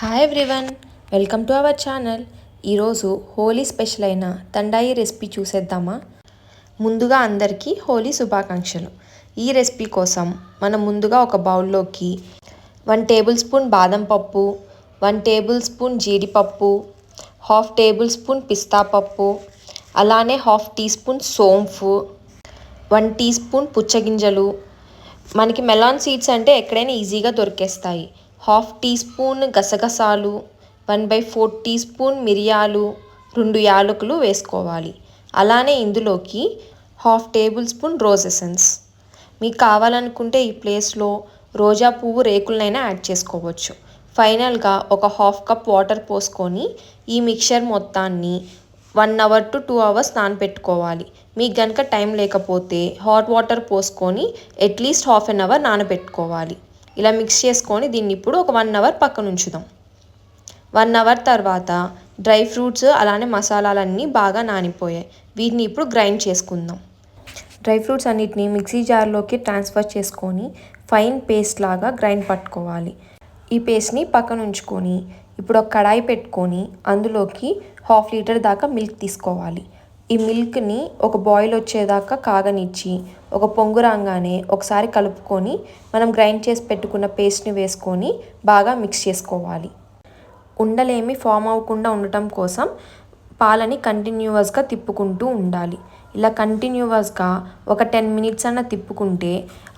Hi everyone, welcome to our channel. ఈరోజు Holi special అయిన తండాయి recipe చూసేద్దామా. ముందుగా అందరికీ హోలీ శుభాకాంక్షలు. ఈ రెసిపీ కోసం మనం ముందుగా ఒక బౌల్లోకి 1 టేబుల్ స్పూన్ బాదం పప్పు, 1 టేబుల్ స్పూన్ జీడిపప్పు, 1/2 టేబుల్ స్పూన్ పిస్తా పప్పు, అలానే 1/2 టీ స్పూన్ సోంపు, 1 టీ స్పూన్ పుచ్చగింజలు. మనకి మెలాన్ సీడ్స్ అంటే ఎక్కడైనా ఈజీగా దొరికేస్తాయి. 1/2 టీ స్పూన్ గసగసాలు, 1/4 టీ స్పూన్ మిరియాలు, 2 యాలకులు వేసుకోవాలి. అలానే ఇందులోకి 1/2 టేబుల్ స్పూన్ రోజ్ ఎసెన్స్. మీకు కావాలనుకుంటే ఈ ప్లేస్లో రోజా పువ్వు రేకులనైనా యాడ్ చేసుకోవచ్చు. ఫైనల్గా ఒక 1/2 కప్ వాటర్ పోసుకొని ఈ మిక్చర్ మొత్తాన్ని 1 అవర్ టు 2 అవర్స్ నానబెట్టుకోవాలి. మీకు కనుక టైం లేకపోతే హాట్ వాటర్ పోసుకొని అట్లీస్ట్ 1/2 అవర్ నానబెట్టుకోవాలి. ఇలా మిక్స్ చేసుకొని దీన్ని ఇప్పుడు ఒక 1 అవర్ పక్కన ఉంచుదాం. 1 అవర్ తర్వాత డ్రై ఫ్రూట్స్ అలానే మసాలాలన్నీ బాగా నానిపోయాయి. వీటిని ఇప్పుడు గ్రైండ్ చేసుకుందాం. డ్రై ఫ్రూట్స్ అన్నిటిని మిక్సీ జార్లోకి ట్రాన్స్ఫర్ చేసుకొని ఫైన్ పేస్ట్ లాగా గ్రైండ్ పట్టుకోవాలి. ఈ పేస్ట్ని పక్కన ఉంచుకొని ఇప్పుడు ఒక కడాయి పెట్టుకొని అందులోకి 1/2 లీటర్ దాకా మిల్క్ తీసుకోవాలి. ఈ మిల్క్ని ఒక బాయిల్ వచ్చేదాకా కాగనిచ్చి ఒక పొంగు రాగానే ఒకసారి కలుపుకొని మనం గ్రైండ్ చేసి పెట్టుకున్న పేస్ట్ని వేసుకొని బాగా మిక్స్ చేసుకోవాలి. ఉండలేమి ఫామ్ అవ్వకుండా ఉండటం కోసం పాలని కంటిన్యూస్గా తిప్పుకుంటూ ఉండాలి. ఇలా కంటిన్యూస్గా ఒక 10 మినిట్స్ అన్న తిప్పుకుంటే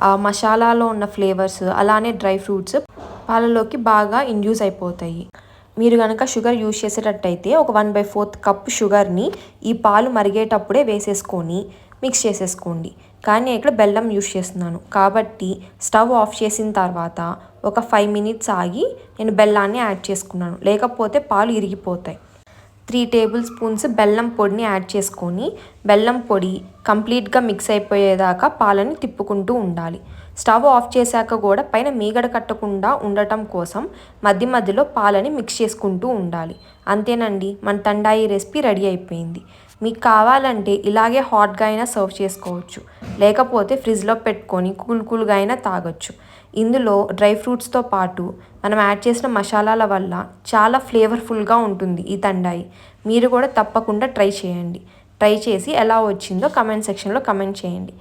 ఆ మసాలాలో ఉన్న ఫ్లేవర్స్ అలానే డ్రై ఫ్రూట్స్ పాలలోకి బాగా ఇండ్యూస్ అయిపోతాయి. మీరు కనుక షుగర్ యూజ్ చేసేటట్టయితే ఒక 1/4 కప్ షుగర్ని ఈ పాలు మరిగేటప్పుడే వేసేసుకొని మిక్స్ చేసేసుకోండి. కానీ ఇక్కడ బెల్లం యూజ్ చేస్తున్నాను కాబట్టి స్టవ్ ఆఫ్ చేసిన తర్వాత ఒక 5 మినిట్స్ ఆగి నేను బెల్లాన్ని యాడ్ చేసుకున్నాను, లేకపోతే పాలు ఇరిగిపోతాయి. 3 టేబుల్ స్పూన్స్ బెల్లం పొడిని యాడ్ చేసుకొని బెల్లం పొడి కంప్లీట్గా మిక్స్ అయిపోయేదాకా పాలని తిప్పుకుంటూ ఉండాలి. స్టవ్ ఆఫ్ చేశాక కూడా పైన మీగడ కట్టకుండా ఉండటం కోసం మధ్య మధ్యలో పాలని మిక్స్ చేసుకుంటూ ఉండాలి. అంతేనండి, మన తండాయి రెసిపీ రెడీ అయిపోయింది. మీకు కావాలంటే ఇలాగే హాట్గా అయినా సర్వ్ చేసుకోవచ్చు, లేకపోతే ఫ్రిడ్జ్లో పెట్టుకొని కూల్గా అయినా తాగొచ్చు. ఇందులో డ్రై ఫ్రూట్స్తో పాటు మనం యాడ్ చేసిన మసాలాల వల్ల చాలా ఫ్లేవర్ఫుల్గా ఉంటుంది ఈ తండాయి. మీరు కూడా తప్పకుండా ట్రై చేయండి. ట్రై చేసి ఎలా వచ్చిందో కమెంట్ సెక్షన్లో కమెంట్ చేయండి.